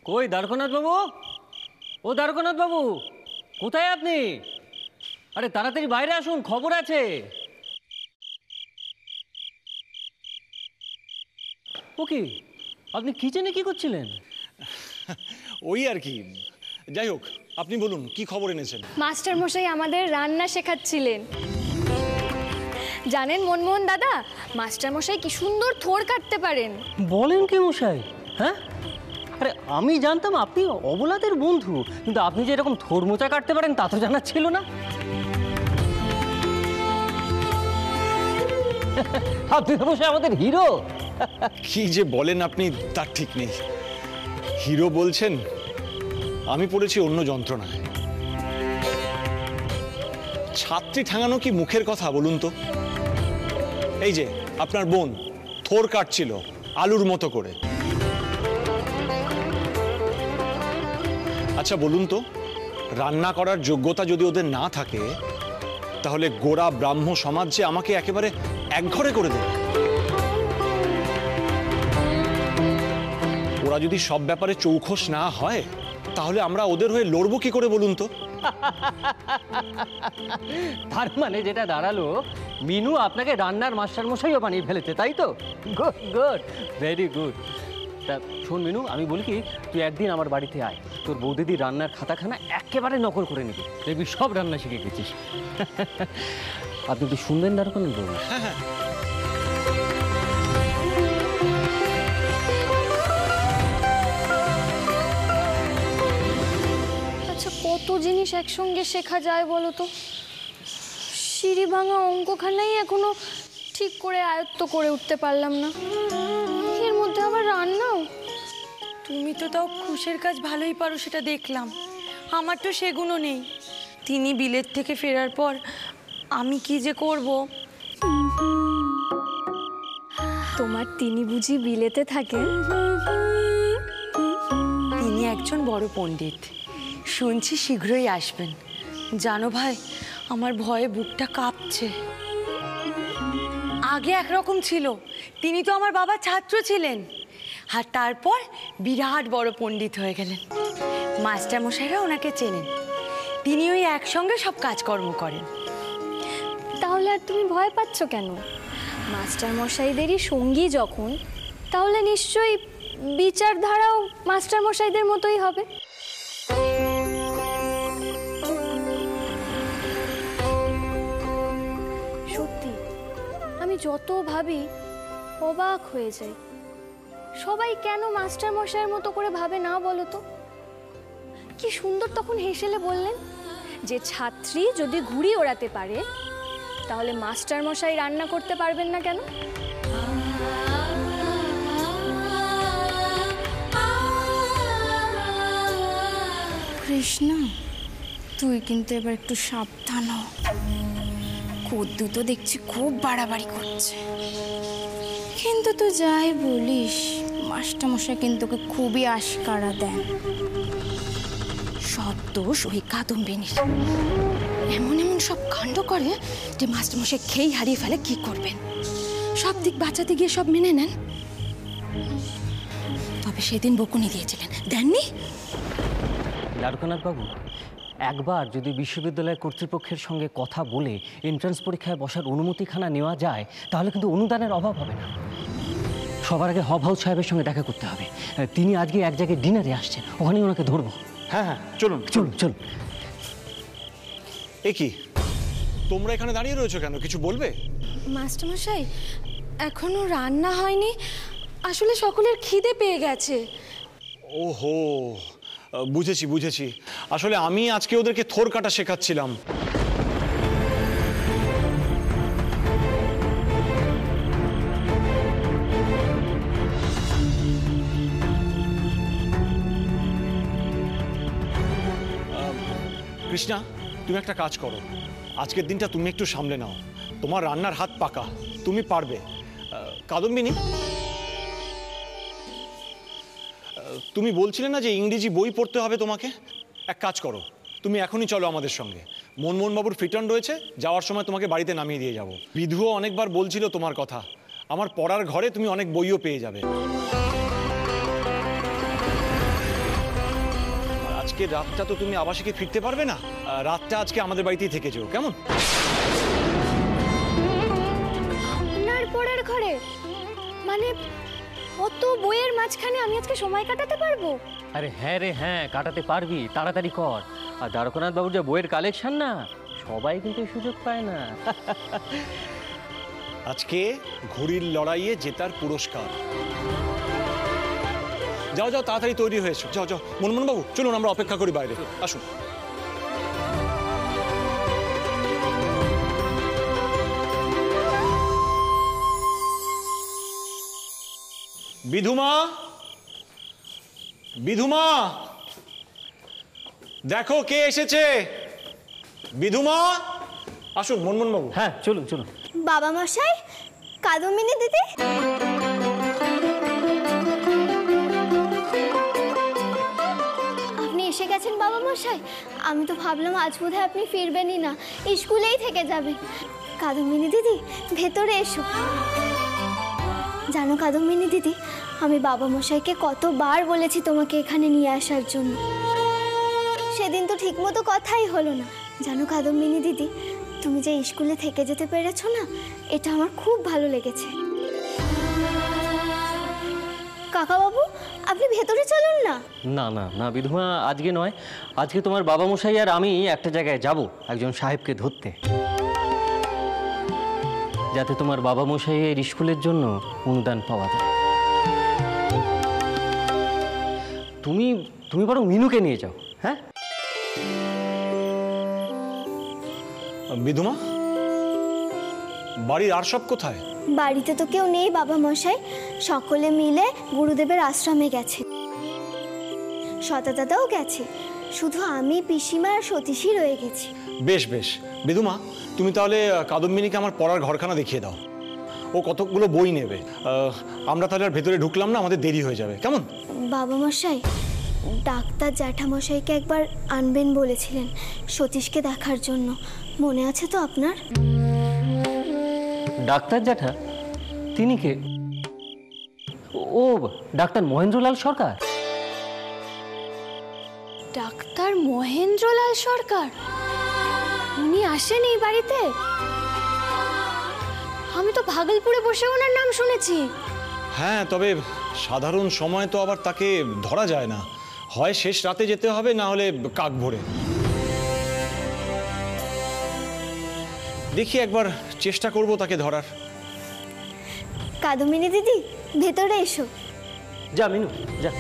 কই দ্বারকানাথ বাবু? ও দ্বারকানাথ বাবু, কোথায় আপনি? আরে তাড়াতাড়ি বাইরে আসুন, খবর আছে। ও কি, আপনি কিচেনে কি করছিলেন? ওই আর কি। যাই হোক, আপনি বলুন কি খবর এনেছেন? মাস্টার মশাই আমাদের রান্না শেখাচ্ছিলেন। জানেন মনমোহন দাদা, মাস্টার মশাই কি সুন্দর থোড় কাটতে পারেন। বলেন কি মশাই? হ্যাঁ, আরে আমি জানতাম আপনি অবলাদের বন্ধু, কিন্তু আপনি যে এরকম থোড় মোচা কাটতে পারেন তা তো জানা ছিল না। আপনি তো মশাই আমাদের হিরো। কি যে বলেন আপনি তার ঠিক নেই। হিরো বলছেন, আমি পড়েছি অন্য যন্ত্রণায়। ছাত্রী ঠাঙানো কি মুখের কথা বলুন তো? এই যে আপনার বোন থোড় কাটছিল আলুর মতো করে। আচ্ছা বলুন তো, রান্না করার যোগ্যতা যদি ওদের না থাকে, তাহলে গোড়া ব্রাহ্ম সমাজ যে আমাকে একেবারে একঘরে করে দেবে। ওরা যদি সব ব্যাপারে চৌখোশ না হয়, তাহলে আমরা ওদের হয়ে লড়বো কি করে বলুন তো? তার মানে যেটা দাঁড়ালো, মিনু আপনাকে রান্নার মাস্টার মশাইও বানিয়ে ফেলেছে, তাই তো? Good good, very good. তা শোন মিনু, আমি বলি কি, তুই একদিন আমার বাড়িতে আয়, তোর বৌদিদি রান্নার খাতাখানা একেবারে নকল করে নিবি, দেখবি সব রান্না শিখে গেছিস। আপনি কি শুনবেন দ্বারকানাথ বাবু? আচ্ছা, কত জিনিস একসঙ্গে শেখা যায় বলো তো? সিঁড়ি ভাঙা অঙ্কখানাই এখনো ঠিক করে আয়ত্ত করে উঠতে পারলাম না, এর মধ্যে আবার রান্নাও। তুমি তো তাও খুশের কাজ ভালোই পারো, সেটা দেখলাম। আমার তো সেগুলো নেই। তিনি বিলেত থেকে ফেরার পর আমি কি যে করব। তোমার তিনি বুঝি বিলেতে থাকেন? তিনি একজন বড় পণ্ডিত, শুনছি শীঘ্রই আসবেন। জানো ভাই, আমার ভয়ে বুকটা কাঁপছে। আগে একরকম ছিল, তিনি তো আমার বাবার ছাত্র ছিলেন, আর তারপর বিরাট বড় পণ্ডিত হয়ে গেলেন। মাস্টারমশাইরা ওনাকে চেনেন, তিনি ওই একসঙ্গে সব কাজকর্ম করেন। তাহলে আর তুমি ভয় পাচ্ছ কেন? মাস্টার মশাইদেরই সঙ্গী যখন, তাহলে নিশ্চয়ই বিচারধারাও মাস্টার মশাইদের মতোই হবে। সত্যি, আমি যত ভাবি অবাক হয়ে যাই। সবাই কেন মাস্টার মশাইয়ের মতো করে ভাবে না বলো তো? কি সুন্দর তখন হেসেলে বললেন যে ছাত্রী যদি ঘুড়ি ওড়াতে পারে, তাহলে মাস্টার মশাই রান্না করতে পারবেন না কেন? কৃষ্ণ, তুই কিন্তু এবার একটু সাবধান হ। কদ্দু তো দেখছি খুব বাড়াবাড়ি করছে, কিন্তু তুই যাই বলিস, মাস্টারমশাই কিন্তু ওকে খুবই আশকারা দেন। সব দোষ ওই কাদম্বিনীর। এমন এমন সব কাণ্ড করে যে মাস্টারমশাই খেয়েই হারিয়ে ফেলে। কি করবেন? সব দিক বাঁচাতে গিয়ে সব মেনে নেন। তবে সেদিন বকুনি দিয়েছিলেন, দেননি? দ্বারকানাথ বাবু, একবার যদি বিশ্ববিদ্যালয় কর্তৃপক্ষের সঙ্গে কথা বলে এন্ট্রান্স পরীক্ষায় বসার অনুমতিখানা নেওয়া যায়, তাহলে কিন্তু অনুদানের অভাব হবে না। সবার আগে হব হাউস সাহেবের সঙ্গে দেখা করতে হবে। তিনি আজকে এক জায়গায় ডিনারে আসছেন, ওখানেই ওনাকে ধরবো। হ্যাঁ হ্যাঁ, চলুন চলুন চলুন। এ কি, তোমরা এখানে দাঁড়িয়ে রয়েছো কেন? কিছু বলবে? মাস্টারমশাই, এখনো রান্না হয়নি, আসলে সকলের খিদে পেয়ে গেছে। ওহো, বুঝেছি বুঝেছি। আসলে আমি আজকে ওদেরকে থোড় কাটা শেখাচ্ছিলাম। কৃষ্ণা, তুমি একটা কাজ করো, আজকের দিনটা তুমি একটু সামলে নাও। তোমার রান্নার হাত পাকা, তুমি পারবে। কাদম্বিনী, তুমি বলছিলে না যে ইংরেজি বই পড়তে হবে তোমাকে? এক কাজ করো, তুমি এখনই চলো আমাদের সঙ্গে। মনমোহন বাবুর ফিটন রয়েছে, যাওয়ার সময় তোমাকে বাড়িতে নামিয়ে দিয়ে যাব। বিধুও অনেকবার বলছিল তোমার কথা। আমার পড়ার ঘরে তুমি অনেক বইও পেয়ে যাবে। আজকে রাতটা তো তুমি আবাসিকে ফিরতে পারবে না, রাতটা আজকে আমাদের বাড়িতেই থেকে যেও, কেমন? আপনার পরের ঘরে মানে অত বইয়ের মাঝখানে আমি আজকে সময় কাটাতে পারবো? আরে হ্যাঁ রে হ্যাঁ, কাটাতে পারবি, তাড়াতাড়ি কর। আর দ্বারকানাথ বাবুর যে বইয়ের কালেকশন না, সবাই কিন্তু এই সুযোগ পায় না। আজকে ঘড়ির লড়াইয়ে জেতার পুরস্কার। যাও যাও, তাড়াতাড়ি তৈরি হয়েছো, যাও যাও। মনমোহন বাবু চলুন, আমরা অপেক্ষা করি বাইরে, আসুন। বিধুমা, বিধুমা, দেখো কে এসেছে। বিধুমা, আসুন মনমোহন বাবু। হ্যাঁ চলুন চলুন। বাবা মশাই, কাদম্বিনী দিদি। আপনি এসে গেছেন বাবা মশাই। আমি তো ভাবলাম আজ বোধহয় আপনি ফিরবেনই না, স্কুলেই থেকে যাবেন। কাদম্বিনী দিদি, ভেতরে এসো। জানো কাদম্বিনী দিদি, আমি বাবা মশাইকে কতবার বলেছি তোমাকে এখানে নিয়ে আসার জন্য, সেদিন তো ঠিকমতো কথাই হলো না। জানো কাদম্বিনী দিদি, তুমি যে স্কুলে থেকে যেতে পেরেছো না, এটা আমার খুব ভালো লেগেছে। কাকাবাবু, আপনি ভেতরে চলুন না। না না না বিধুমা, আজকে নয়। আজকে তোমার বাবা মশাই আর আমি একটা জায়গায় যাব, একজন সাহেবকে ধরতে, যাতে তোমার বাবা মশাইয়ের স্কুলের জন্য অনুদান পাওয়া যায়। তুমি তুমি বরং মিনুকে নিয়ে যাও। হ্যাঁ বিধুমা, বাড়ির আর সব কোথায়? বাড়িতে তো কেউ নেই বাবা মশাই, সকলে মিলে গুরুদেবের আশ্রমে গেছে। সততাও গেছে, শুধু আমি, পিসিমা আর সতীশই রয়ে গেছি। বেশ বেশ। বিধুমা, তুমি তাহলে কাদম্বিনীকে আমার পড়ার ঘরখানা দেখিয়ে দাও, ও কতগুলো বই নেবে। আমরা তাহলে আর ভেতরে ঢুকলাম না, আমাদের দেরি হয়ে যাবে, কেমন? বাবা মশাই, ডাক্তার জ্যাঠামশাইকে একবার আনবেন বলেছিলেন সতীশকে দেখার জন্য, মনে আছে তো আপনার? ডাক্তার জ্যাঠা? তিনি কে? ও ডাক্তার মহেন্দ্রলাল সরকার। ডাক্তার মহেন্দ্রলাল সরকার? উনি আসেন এই বাড়িতে? আমি তো ভাগলপুরে বসে ওনার নাম শুনেছি। হ্যাঁ, তবে সাধারণ সময় তো আবার তাকে ধরা যায় না, হয় শেষ রাতে যেতে হবে, না হলে কাক ভোরে। দেখি একবার চেষ্টা করব তাকে ধরার। কাদম্বিনী দিদি, ভেতরে এসো। যা মিনু যা।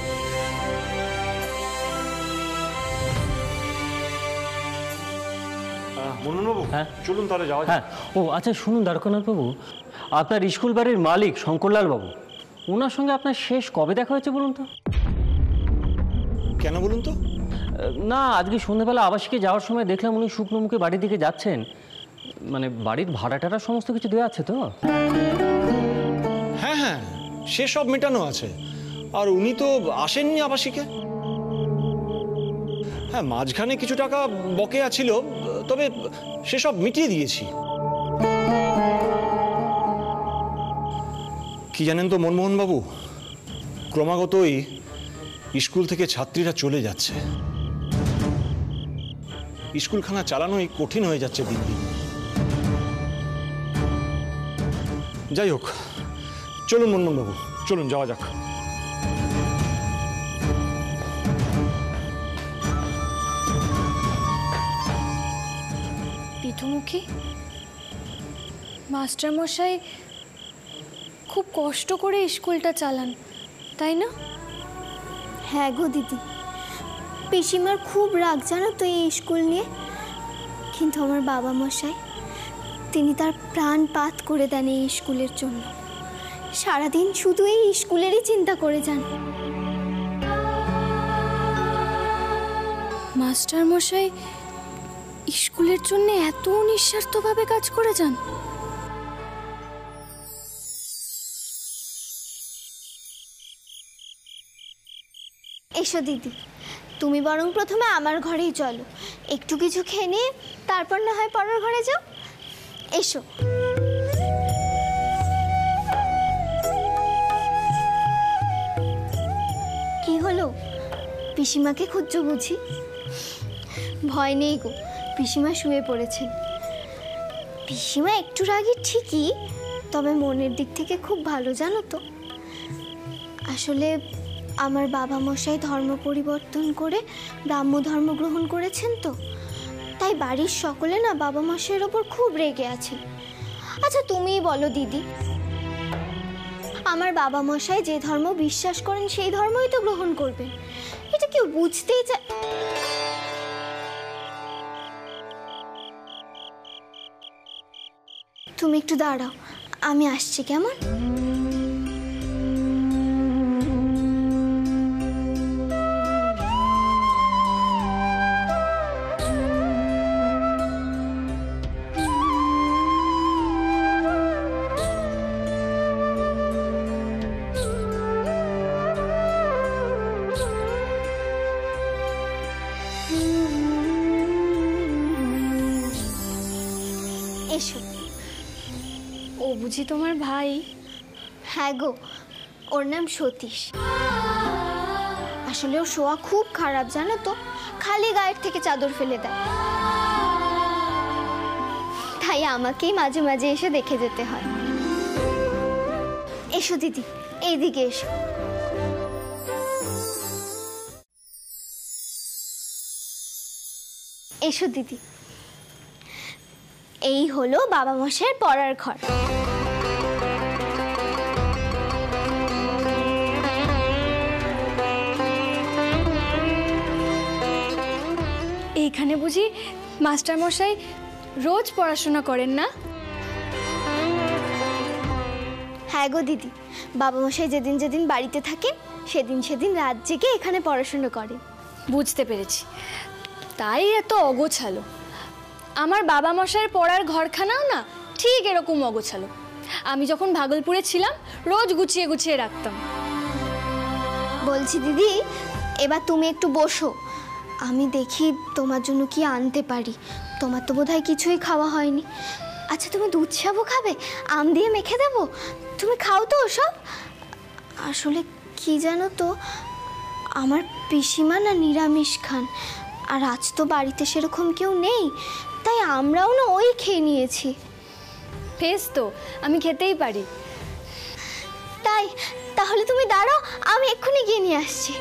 মনমোহনবাবু, হ্যাঁ চলুন তাহলে যাওয়া যাক। হ্যাঁ ও আচ্ছা শুনুন দ্বারকানাথ বাবু, আপনার স্কুল বাড়ির মালিক শঙ্করলাল বাবু, ওনার সঙ্গে আপনার শেষ কবে দেখা হয়েছে বলুন তো? কেন বলুন তো? না, আজকে সন্ধ্যেবেলা আবাসিকে যাওয়ার সময় দেখলাম উনি শুকনো মুখে বাড়ির দিকে যাচ্ছেন। মানে বাড়ির ভাড়া টাড়া সমস্ত কিছু দেওয়া আছে তো? হ্যাঁ হ্যাঁ, সে সব মেটানো আছে। আর উনি তো আসেননি আবাসিকে। হ্যাঁ, মাঝখানে কিছু টাকা বকেয়া ছিল, তবে সেসব মিটিয়ে দিয়েছি। কি জানেন তো মনমোহন বাবু, ক্রমাগতই স্কুল থেকে ছাত্রীরা চলে যাচ্ছে, স্কুলখানা চালানোই কঠিন হয়ে যাচ্ছে দিন দিন। যাই হোক, চলুন মনমোহন বাবু, চলুন যাওয়া যাক। বিধুমুখী, মাস্টারমশাই খুব কষ্ট করে স্কুলটা চালান, তাই না? হ্যাঁ গো দিদি, পিসিমার খুব রাগ জানো তো এই স্কুল নিয়ে। কিন্তু আমার বাবা মশাই, তিনি তার প্রাণপাত করে দেন এই স্কুলের জন্য। সারাদিন শুধু এই স্কুলেরই চিন্তা করে যান। মাস্টারমশাই স্কুলের জন্য এত নিঃস্বার্থভাবে কাজ করে যান। এসো দিদি, তুমি বরং প্রথমে আমার ঘরেই চলো, একটু কিছু খেয়ে নিয়ে তারপর না হয় পরের ঘরে যাও। এসো। কি হলো, পিসিমাকে খুঁজছো বুঝি? ভয় নেই গো, পিসিমা শুয়ে পড়েছেন। পিসিমা একটু রাগী ঠিকই, তবে মনের দিক থেকে খুব ভালো, জানো তো। আসলে আমার বাবা মশাই ধর্ম পরিবর্তন করে ব্রাহ্ম ধর্ম গ্রহণ করেছেন তো, তাই বাড়ির সকলে না বাবা মশাইয়ের ওপর খুব রেগে আছেন। আচ্ছা তুমিই বলো দিদি, আমার বাবা মশাই যে ধর্ম বিশ্বাস করেন সেই ধর্মই তো গ্রহণ করবেন, এটা কেউ বুঝতেই চায়। তুমি একটু দাঁড়াও, আমি আসছি, কেমন? এসো। ও বুঝি তোমার ভাই? হ্যাঁ গো, ওর নাম সতীশ। আসলে ওর শোয়া খুব খারাপ, জানো তো, খালি গায়ের থেকে চাদর ফেলে দেয়, তাই আমাকেই মাঝে মাঝে এসে দেখে যেতে হয়। এসো দিদি, এইদিকে এসো। এসো দিদি, এই হলো বাবা মশাইয়ের পড়ার ঘর। এইখানে বুঝি মাস্টার মশাই রোজ পড়াশোনা করেন না? হ্যাঁ গো দিদি, বাবা মশাই যেদিন যেদিন বাড়িতে থাকেন সেদিন সেদিন রাত জেগে এখানে পড়াশোনা করেন। বুঝতে পেরেছি, তাই এত অগোছালো। আমার বাবা মশাইয়ের পড়ার ঘরখানাও না ঠিক এরকম অগোছালো। আমি যখন ভাগলপুরে ছিলাম রোজ গুছিয়ে গুছিয়ে রাখতাম। বলছি দিদি, এবার তুমি একটু বসো, আমি দেখি তোমার জন্য কি আনতে পারি। তোমার তো বোধহয় কিছুই খাওয়া হয়নি। আচ্ছা তুমি দুধ সাবু খাবে? আম দিয়ে মেখে দেবো, তুমি খাও তো ওসব। আসলে কি জানো তো, আমার পিসিমা না নিরামিষ খান, আর আজ তো বাড়িতে সেরকম কেউ নেই, তাই আমরাও না ওই খেয়ে নিয়েছি। বেশ তো, আমি খেতেই পারি। তাই তাহলে তুমি দাঁড়াও, আমি এক্ষুনি গিয়ে নিয়ে আসছি।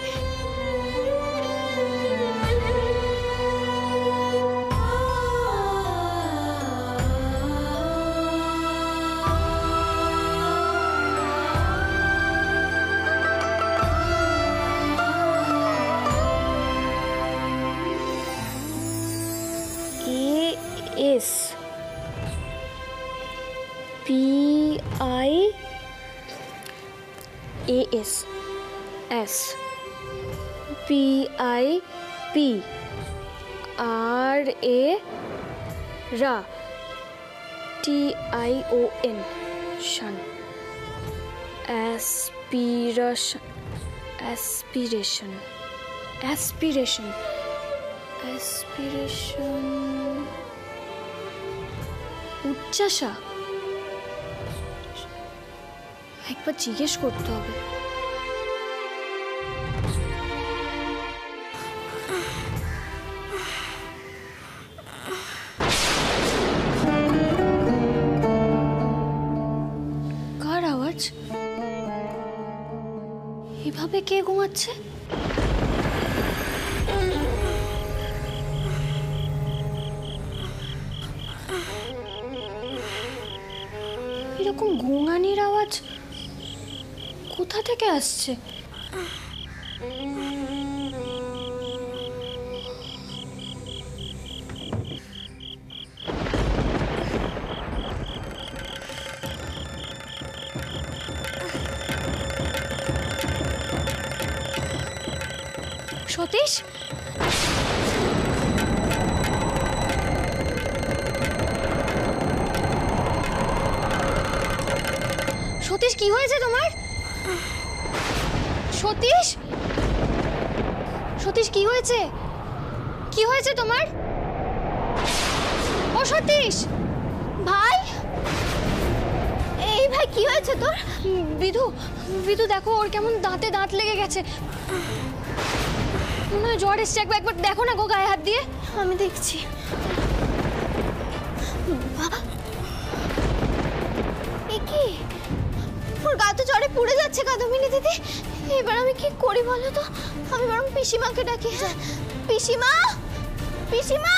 S PIAS S PIP RA রা TION শান aspiration aspiration aspiration aspiration উচ্চাসা, একবার জিজ্ঞেস করতে হবে। কার আওয়াজ? এভাবে কে ঘুমাচ্ছে? এরকম গোঙানির আওয়াজ কোথা থেকে আসছে? সতীশ, সতীশ কি হয়েছে তোমার? সতীশ, সতীশ কি হয়েছে? কি হয়েছে তোমার? ও সতীশ ভাই, এই ভাই কি হয়েছে তোর? বিধু, বিধু দেখো ওর কেমন দাঁতে দাঁত লেগে গেছে। মনে হয় জ্বর এসছে, একবার দেখো না গো গায়ে হাত দিয়ে। আমি দেখছি। এ কি, ওর গা তো জ্বরে পুড়ে যাচ্ছে কাদম্বিনী দিদি। এবার আমি কি করি বলো তো? আমি বরং পিসিমাকে ডাকি। পিসিমা, পিসিমা,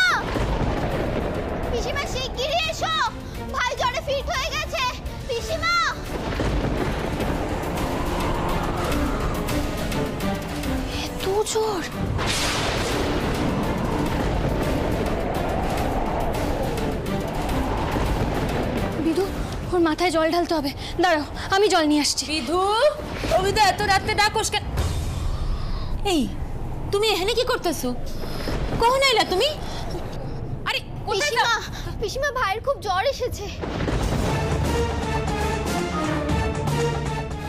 পিসিমা শিগগিরই এসো, ভাই জ্বরে ফিট হয়ে গেছে। পিসিমা, এত জ্বর! বিধু, ওর মাথায় জল ঢালতে হবে। দাঁড়াও, আমি জল নিয়ে আসছি। বিধু, ও বিধু, এত রাতে ডাকোস কেন? এই, তুমি এখানে কি করতেছো? কখন আইলা তুমি? আরে কোথায় যাও? পিসিমা, পিসিমা ভাইয়ের খুব জ্বর এসেছে।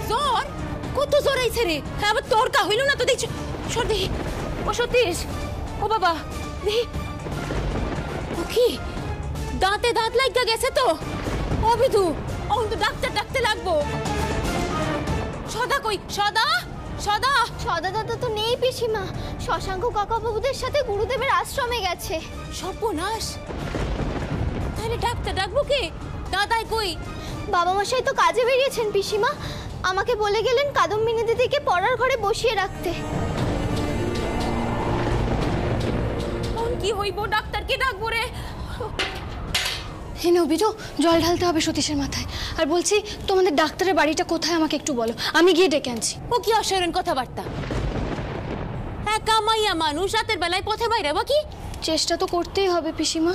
জ্বর? কত জ্বর আইছে রে? হ্যাঁ, আবার তোর কা হইল না তো দেখছি। সর দেখি। ও সতীশ, ও বাবা দেখি। ও কি দাঁতে দাঁত লাগা গেছে তো? ও বিধু, ও তো ডাক্তার ডাকতে লাগবো। সদা কই? সদা, সদা। সদা দাদা তো নেই পিসিমা, শশাঙ্ক কাকা বাবুদের সাথে গুরুদেবের আশ্রমে গেছে। সর্বনাশ, তাহলে ডাক্তার ডাকবো কে? দাদাই কই? বাবা মশাই তো কাজে বেরিয়েছেন পিসিমা, আমাকে বলে গেলেন কাদম্বিনী দিদিকে পড়ার ঘরে বসিয়ে রাখতে। কি হইব? ডাক্তারকে ডাকবো রে। হেন বিধু, জল ঢালতে হবে সতীশের মাথায়। আর বলছি, তোমাদের ডাক্তারের বাড়িটা কোথায় আমাকে একটু বলো, আমি গিয়ে ডেকে আনছি। ও কি অসাধারণ কথাবার্তা! একা মাইয়া মানুষ রাতের বেলায় পথে বাইরে বা কি? চেষ্টা তো করতেই হবে পিসিমা।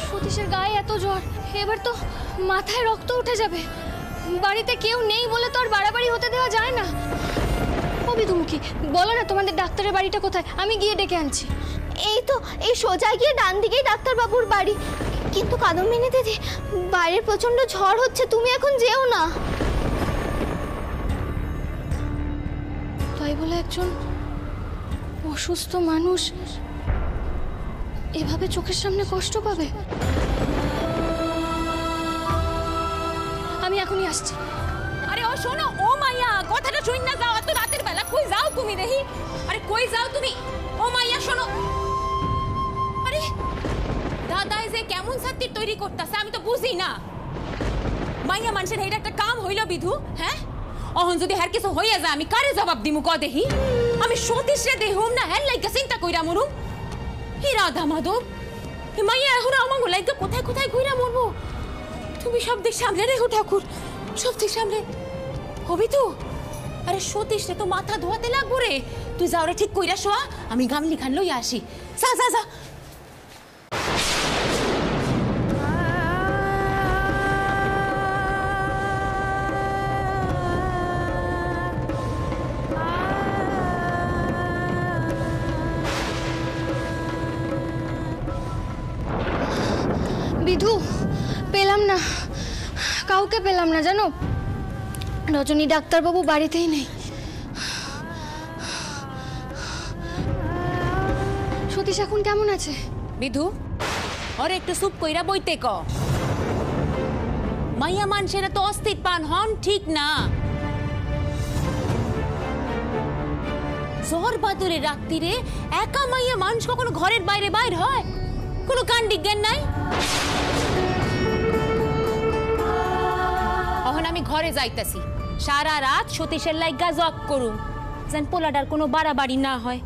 সতীশের গায়ে এত জ্বর, এবার তো মাথায় রক্ত উঠে যাবে। বাড়িতে কেউ নেই বলে তো আর বাড়াবাড়ি হতে দেওয়া যায় না। ও বিধুমুখী, বলো না তোমাদের ডাক্তারের বাড়িটা কোথায়, আমি গিয়ে ডেকে আনছি। এই তো, এই সোজা গিয়ে ডান দিকেই ডাক্তারবাবুর বাড়ি। কিন্তু কাদম্বিনী দিদি, বাইরের প্রচন্ড ঝড় হচ্ছে, তুমি এখন যেও না। তাই বলে একজন অসুস্থ মানুষ এভাবে চোখের সামনে কষ্ট পাবে? আমি এখনই আসছি। আরে ও শোনো, ও মাইয়া, কথাটা শুন না যাও। এত রাতের বেলা কই যাও তুমি দেখি? আরে কই যাও তুমি? ও মাইয়া শোনো। আরে দাদাই যে কেমন ছাত্রী তৈরি করতেছে আমি তো বুঝি না। মাইয়া মানুষের এটা একটা কাম হইল বিধু? হ্যাঁ, অহন যদি হার কিছু হইয়া যায় আমি কারে জবাব দিমু ক দেখি? আমি সতীশরে দেহুম না হ্যাঁ লাইগা চিন্তা কইরা মরুম? হি রাধা মাধব, মাইয়া এখন আমার লাইগা কোথায় কোথায় ঘুরা মরবো? তুমি সব দিক সামলে রেখো ঠাকুর, সব দিক সামলে। হবি তো? আরে সতীশ রে তো মাথা ধোয়াতে লাগবো রে। তুই যাও রে, ঠিক কইরা শোয়া, আমি গামলি খান লইয়া আসি। যা যা যা। বিধু, পেলাম না, কাউকে পেলাম না জানো। রজনী ডাক্তারবাবু বাড়িতেই নেই। সতীশ এখন কেমন আছে? বিধু, ওরে একটু চুপ কইরা বইতে ক। মাইয়া মানুষেরা তো অস্থির পান হন ঠিক না। জ্বর বাদুরে রাত্রিরে একা মাইয়া মানুষ কখনো ঘরের বাইরে বাইর হয়? কোনো কাণ্ডিক জ্ঞান নাই? এখন আমি ঘরে যাইতাছি, সারা রাত সতীশের লাইগা জব করুম, যেন পোলাডার কোনো বাড়াবাড়ি না হয়।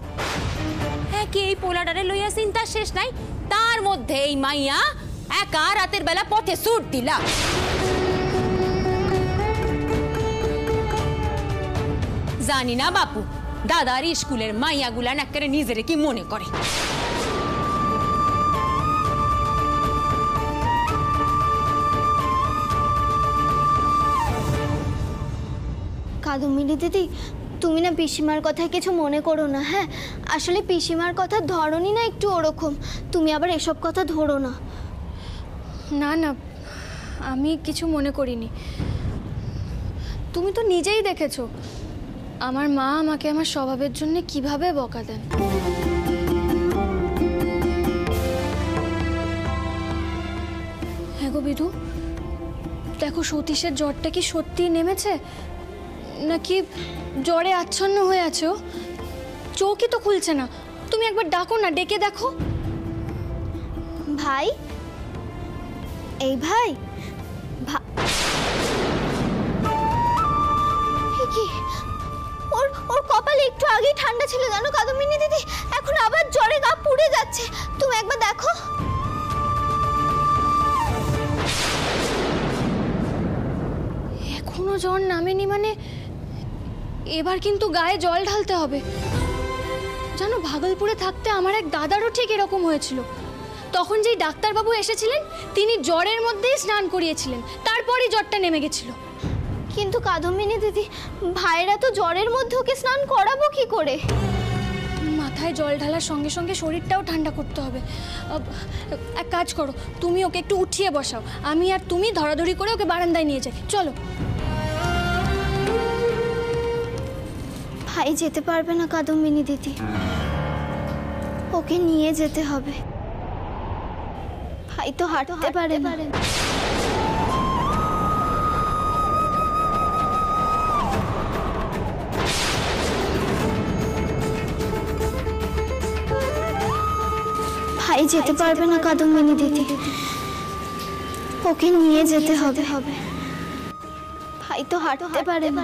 হ্যাঁ, কি এই পোলাডারে লইয়া চিন্তা শেষ নাই, তার মধ্যে এই মাইয়া একা রাতের বেলা পথে ছুট দিলা। জানি না বাপু, দাদার স্কুলের মাইয়া গুলান একেবারে নিজেরে কি মনে করে। কাদম্বিনী দিদি, তুমি না পিসিমার কথায় কিছু মনে করো না। হ্যাঁ, আসলে পিসিমার কথা ধরনি না একটু ওরকম, তুমি আবার এসব কথা ধরো না। না না, আমি কিছু মনে করিনি। তুমি তো নিজেই দেখেছো আমার মা আমাকে আমার স্বভাবের জন্য কিভাবে বকা দেন। হ্যাঁ গো বিধু, দেখো সতীশের জ্বরটা কি সত্যিই নেমেছে নাকি জ্বরে আচ্ছন্ন হয়ে আছো? চোখই তো খুলছে না। তুমি একবার ডাকো না, ডেকে দেখো। ভাই, এই ভাই, কি ওর ওর কপালে একটু আগেই ঠান্ডা ছিল জানো কাদম্বিনী দিদি, এখন আবার জ্বরে গা পুড়ে যাচ্ছে। তুমি একবার দেখো। এখনো জ্বর নামেনি মানে এবার কিন্তু গায়ে জল ঢালতে হবে। জানো, ভাগলপুরে থাকতে আমার এক দাদারও ঠিক এরকম হয়েছিল। তখন যেই ডাক্তারবাবু এসেছিলেন তিনি জ্বরের মধ্যেই স্নান করিয়েছিলেন, তারপরই জ্বরটা নেমে গেছিল। কিন্তু কাদম্বিনী দিদি, ভাইরা তো জ্বরের মধ্যে ওকে স্নান করাবো কি করে? মাথায় জল ঢালার সঙ্গে সঙ্গে শরীরটাও ঠান্ডা করতে হবে। এক কাজ করো, তুমি ওকে একটু উঠিয়ে বসাও, আমি আর তুমি ধরাধরি করে ওকে বারান্দায় নিয়ে যাই। চলো। ভাই যেতে পারবে না কাদম্বিনী দিদি, ওকে নিয়ে যেতে হবে। ভাই তো হাঁটতে পারে না। ভাই যেতে পারবে না কাদম্বিনী দিদি, ওকে নিয়ে যেতে হবে। ভাই তো হাঁটতে পারে না।